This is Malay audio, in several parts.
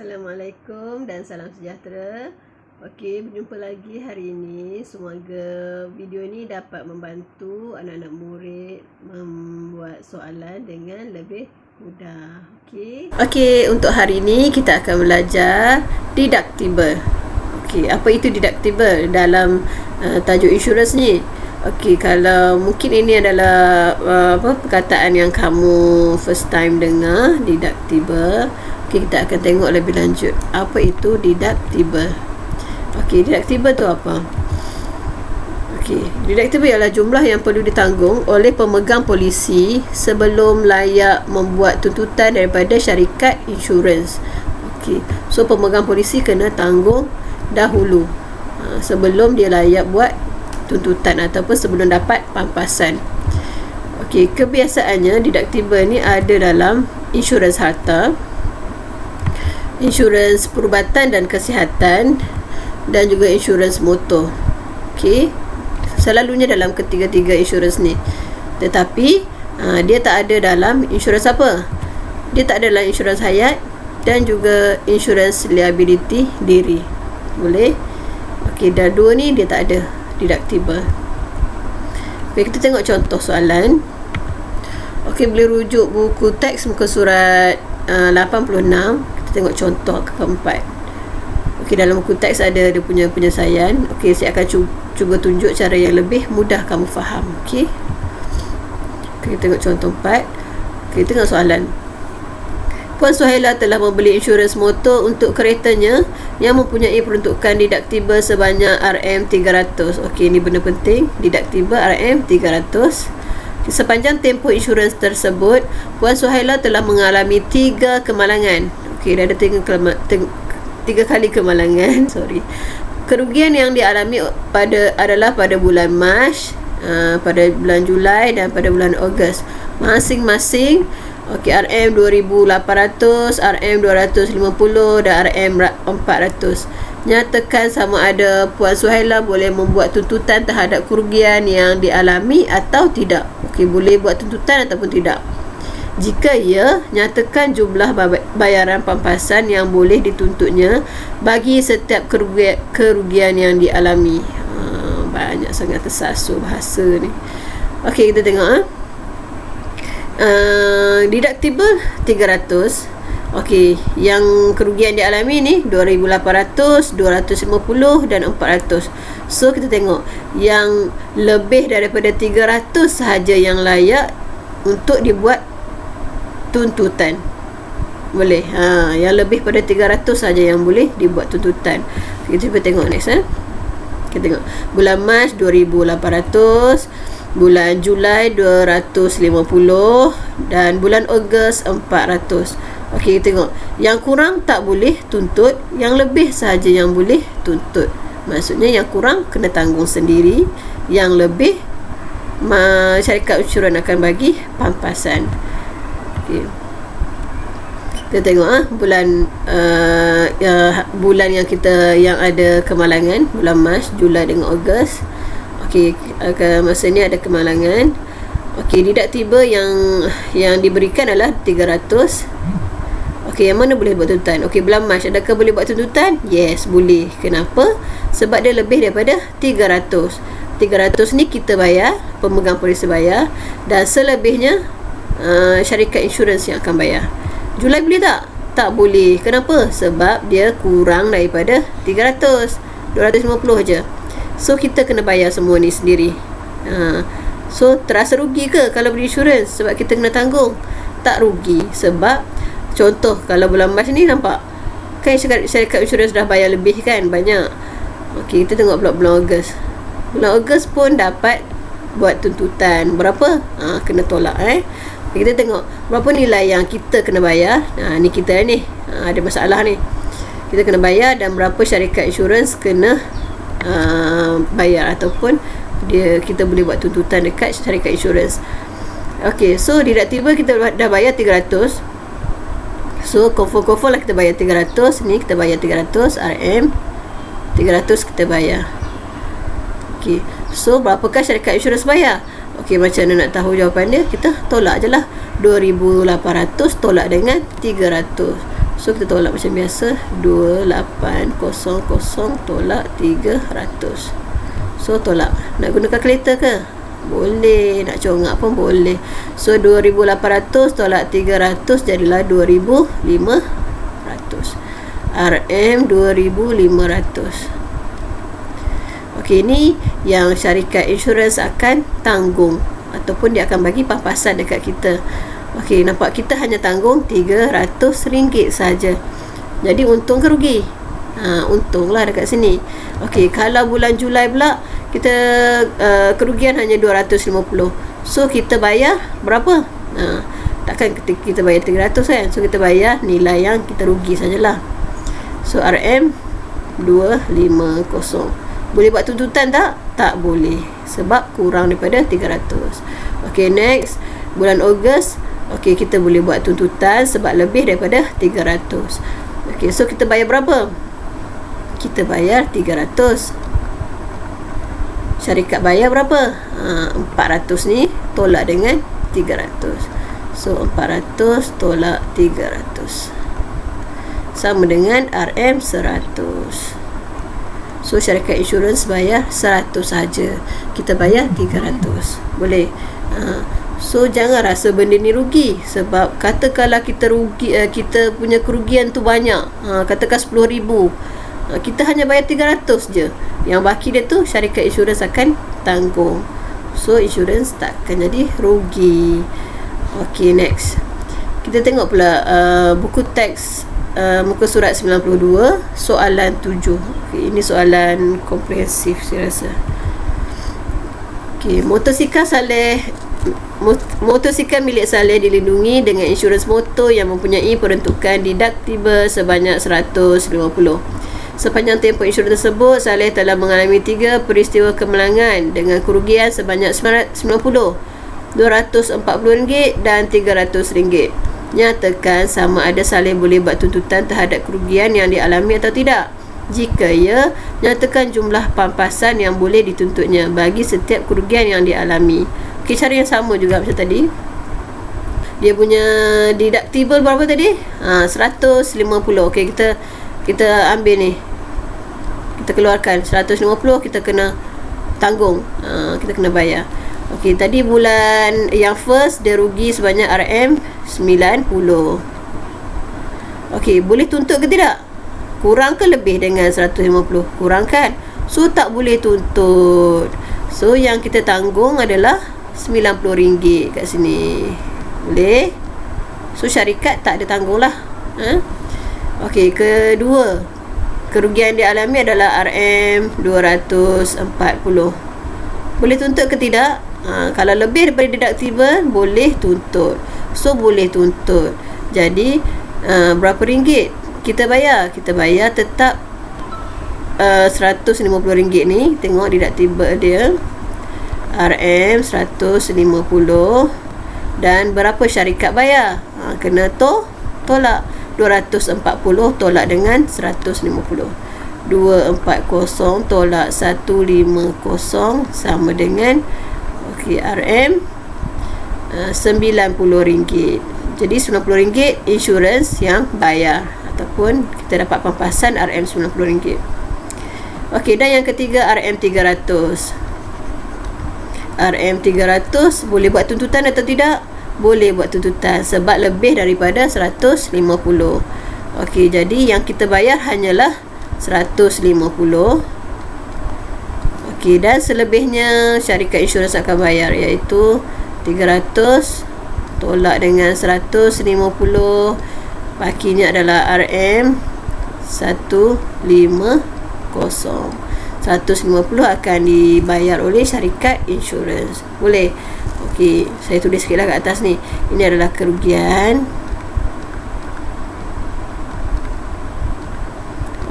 Assalamualaikum dan salam sejahtera. Okey, berjumpa lagi hari ini. Semoga video ini dapat membantu anak-anak murid membuat soalan dengan lebih mudah. Okey, untuk hari ini kita akan belajar deductible. Okey, apa itu deductible dalam tajuk insurans ni? Okey, kalau mungkin ini adalah perkataan yang kamu first time dengar, deductible. Okey, kita akan tengok lebih lanjut. Apa itu deductible? Okey, deductible tu apa? Okey, deductible ialah jumlah yang perlu ditanggung oleh pemegang polisi sebelum layak membuat tuntutan daripada syarikat insurans. Okey, so pemegang polisi kena tanggung dahulu sebelum dia layak buat tuntutan ataupun sebelum dapat pampasan. Okey, kebiasaannya deductible ni ada dalam insurans harta, insurans perubatan dan kesihatan, dan juga insurans motor. Okey, selalunya dalam ketiga-tiga insurans ni. Tetapi dia tak ada dalam insurans apa? Dia tak ada dalam insurans hayat dan juga insurans liability diri. Boleh? Okey, dah dua ni dia tak ada deductible. Okey, kita tengok contoh soalan. Okey, boleh rujuk buku teks muka surat 86. Kita tengok contoh keempat. Okey, dalam buku teks ada dia punya penyelesaian. Okey, saya akan cuba tunjuk cara yang lebih mudah kamu faham. Okey. Okey, kita tengok contoh 4. Okey, tengok soalan. Puan Suhaila telah membeli insurans motor untuk keretanya yang mempunyai peruntukan deductible sebanyak RM300. Okey, ini benda penting. Deductible RM300. Sepanjang tempoh insurans tersebut, Puan Suhaila telah mengalami 3 kemalangan. Okey, dah ada 3 kali kemalangan. Kerugian yang dialami adalah pada bulan Mac, pada bulan Julai dan pada bulan Ogos. Masing-masing RM2,800, RM250 dan RM400. Nyatakan sama ada Puan Suhaila boleh membuat tuntutan terhadap kerugian yang dialami atau tidak. Okey, boleh buat tuntutan ataupun tidak. Jika ya, nyatakan jumlah bayaran pampasan yang boleh dituntutnya bagi setiap kerugian yang dialami. Banyak sangat tersasul bahasa ni. Okey, kita tengok. Deductible 300. Okey, yang kerugian dialami ni 2,800, 250 dan 400. So kita tengok yang lebih daripada 300 sahaja yang layak untuk dibuat tuntutan. Boleh. Yang lebih pada 300 saja yang boleh dibuat tuntutan. Kita cuba tengok next. Kita tengok bulan Mac 2,800, bulan Julai 250 dan bulan Ogos 400. Okey, tengok. Yang kurang tak boleh tuntut, yang lebih sahaja yang boleh tuntut. Maksudnya yang kurang kena tanggung sendiri, yang lebih syarikat insurans akan bagi pampasan. Okey. Kita tengok bulan yang ada kemalangan, bulan Mac, Julai dengan Ogos. Okey, masa ni ada kemalangan. Okey, deductible yang diberikan adalah 300. Okey, yang mana boleh buat tuntutan? Okey, bulan Mac adakah boleh buat tuntutan? Yes, boleh. Kenapa? Sebab dia lebih daripada 300. 300 ni kita bayar, pemegang polisi bayar, dan selebihnya syarikat insurans yang akan bayar. Julai boleh tak? Tak boleh. Kenapa? Sebab dia kurang daripada 300. 250 je. So kita kena bayar semua ni sendiri. So terasa rugi ke kalau beli insurans sebab kita kena tanggung? Tak rugi. Sebab contoh kalau bulan Mac ni nampak kan syarikat insurans dah bayar lebih kan, banyak. Okey, kita tengok pula bulan Ogos. Bulan Ogos pun dapat buat tuntutan. Berapa? Kena tolak. Kita tengok berapa nilai yang kita kena bayar. Ni kita ni ada masalah ni. Kita kena bayar dan berapa syarikat insurans kena bayar ataupun kita boleh buat tuntutan dekat syarikat insurans. Okey, so deductible kita dah bayar 300. So confirm lah kita bayar 300. Ni kita bayar 300 RM 300 kita bayar. Okey, so berapakah syarikat insurans bayar? Okey, macam mana nak tahu jawapan dia? Kita tolak je lah. 2,800 tolak dengan 300. So kita tolak macam biasa, 2800 tolak 300. So tolak. Nak guna kalkulator ke? Boleh. Nak congak pun boleh. So 2800 tolak 300 jadilah 2500. RM 2500. Okey, ni yang syarikat insurans akan tanggung, ataupun dia akan bagi pampasan dekat kita. Okey, nampak kita hanya tanggung RM300 saja. Jadi untung ke rugi? Untunglah dekat sini. Okey, kalau bulan Julai pula kita kerugian hanya 250. So kita bayar berapa? Takkan kita bayar 300 kan? So kita bayar nilai yang kita rugi sajalah. So RM 250. Boleh buat tuntutan tak? Tak boleh, sebab kurang daripada 300. Okey, next bulan Ogos. Okey, kita boleh buat tuntutan sebab lebih daripada 300. Okey, so kita bayar berapa? Kita bayar 300. Syarikat bayar berapa? 400 ni tolak dengan 300. So 400 tolak 300 sama dengan RM 100. So syarikat insurans bayar 100 saja. Kita bayar 300. Boleh. So jangan rasa benda ni rugi, sebab katakanlah kita rugi, kita punya kerugian tu banyak, katakan 10,000, kita hanya bayar 300 je. Yang baki dia tu syarikat insurans akan tanggung. So insurans tak akan jadi rugi. Okey, next kita tengok pula buku teks muka surat 92 soalan 7. Okay, ini soalan komprehensif saya rasa. Okay, motosikal milik Saleh dilindungi dengan insurans motor yang mempunyai peruntukan deductible sebanyak 150. Sepanjang tempoh insurans tersebut, Saleh telah mengalami 3 peristiwa kemalangan dengan kerugian sebanyak 90, RM240 dan RM300. Nyatakan sama ada Saleh boleh buat tuntutan terhadap kerugian yang dialami atau tidak. Jika ya, nyatakan jumlah pampasan yang boleh dituntutnya bagi setiap kerugian yang dialami. Okey, cara yang sama juga macam tadi. Dia punya deductible berapa tadi? 150. Okey, kita ambil ni. Kita keluarkan 150, kita kena tanggung. Kita kena bayar. Okey, tadi bulan yang first dia rugi sebanyak RM 90. Okey, boleh tuntut ke tidak? Kurang ke lebih dengan 150? Kurang kan? So tak boleh tuntut. So yang kita tanggung adalah RM90 kat sini. Boleh? So syarikat tak ada tanggung lah. Okey, kedua, kerugian dialami adalah RM 240. Boleh tuntut ke tidak? Kalau lebih daripada deductible, boleh tuntut. So boleh tuntut. Jadi berapa ringgit kita bayar? Kita bayar tetap RM150 ni. Tengok deductible dia RM 150. Dan berapa syarikat bayar? Kena tolak 240 tolak dengan 150. 240 tolak 150 sama dengan RM RM90. Jadi RM90 insurans yang bayar, ataupun kita dapat pampasan RM90. Okey, dan yang ketiga RM300. RM300 boleh buat tuntutan atau tidak? Boleh buat tuntutan sebab lebih daripada 150. Okey, jadi yang kita bayar hanyalah 150. Okey, dan selebihnya syarikat insurans akan bayar, iaitu 300 tolak dengan 150, bakinya adalah RM 150. 150 akan dibayar oleh syarikat insurans. Boleh? Okey, saya tulis sikitlah kat atas ni. Ini adalah kerugian.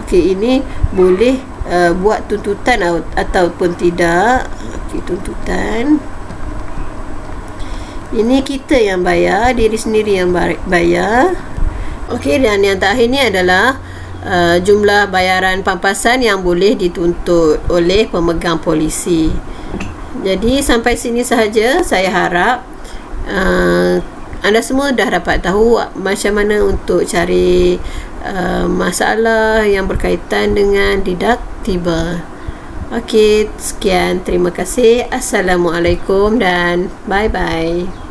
Okey, ini boleh buat tuntutan ataupun tidak. Okey, tuntutan. Ini kita yang bayar, diri sendiri yang bayar. Okey, dan yang terakhir ni adalah jumlah bayaran pampasan yang boleh dituntut oleh pemegang polisi. Jadi sampai sini sahaja. Saya harap anda semua dah dapat tahu macam mana untuk cari masalah yang berkaitan dengan deductible. Okey, sekian, terima kasih. Assalamualaikum dan bye bye.